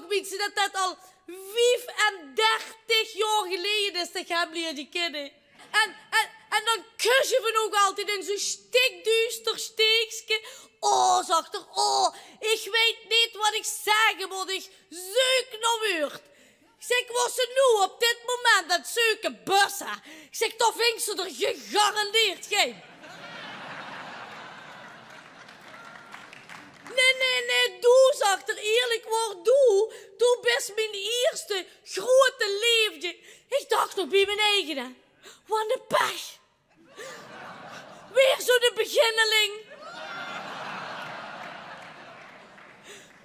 toch, mensen, dat dat al 35 jaar geleden is dat ik hem leerde kennen. En dan kussen we nog altijd in zo'n stikduister steekje. Oh, zegt er, oh, ik weet niet wat ik zeggen moet. Ik zoek nog weer. Ik zeg, was ze nu op dit moment dat zoeken bussen? Ik zeg, toch vindt ze er gegarandeerd geen. Nee, doe, zegt er, eerlijk woord, doe. Doe best mijn eerste grote liefde. Ik dacht nog bij mijn eigen, wat een pech. Weer zo'n beginneling.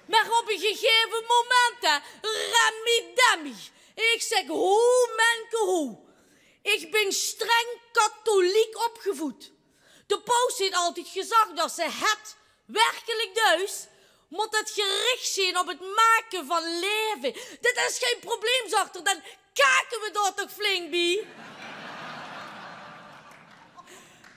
Maar op een gegeven moment, remmie-demmie. Ik zeg, hoe, menke, hoe. Ik ben streng katholiek opgevoed. De paus heeft altijd gezegd dat ze het werkelijk thuis moet het gericht zijn op het maken van leven. Dit is geen probleem, zegt er. Dan kijken we daar toch flink bij.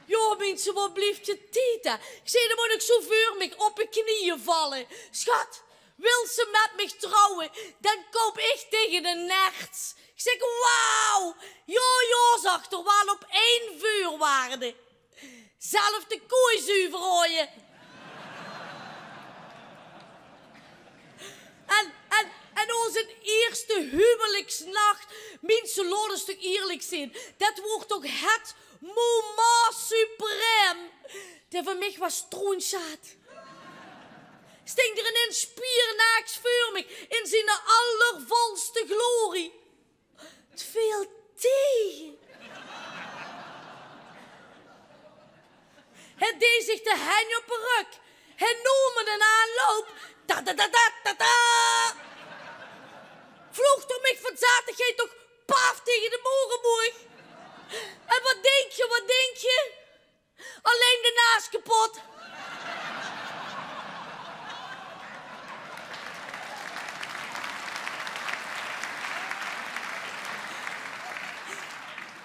Ja, mensen, wat blijft je tieten? Ik zei, dan moet ik zo voor me op mijn knieën vallen. Schat, wil ze met me trouwen, dan koop ik tegen de nerts. Ik zeg, wauw. Ja, zegt er, wel op 1 vuurwaarde. Zelf de kooi zuiver gooien. En onze eerste huwelijksnacht, mensen, laat een stuk eerlijk zijn. Dat wordt ook het moment suprême. Dat voor mij was stroenzaad. Sting er een spiernaaks voor mij, in zijn allervolste glorie. Het viel tegen. Het deed zich de hen op een ruk. Het noemde een aanloop. Ta-ta-ta-ta-ta-ta. Vloog door mij van zaterdag toch paf tegen de morenboeg. En wat denk je? Alleen de naast kapot.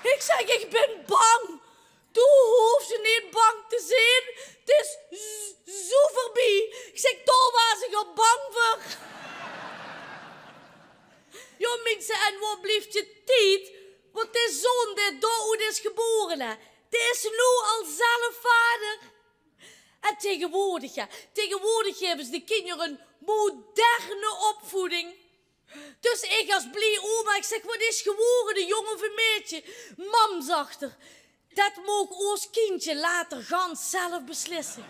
Ik zeg, ik ben bang. Toen hoeft ze niet bang te zijn. Het is zo voorbij. Ik zeg, daar was ik al bang voor. Ja, mensen, en wat blijft je tijd? Want de zoon die dood is geboren, die is nu al zelf vader. En tegenwoordig hebben ze de kinderen een moderne opvoeding. Dus ik als blij oma, ik zeg, wat is geworden, jongen of een meisje? Mam, zegt er, dat mag ons kindje later gans zelf beslissen.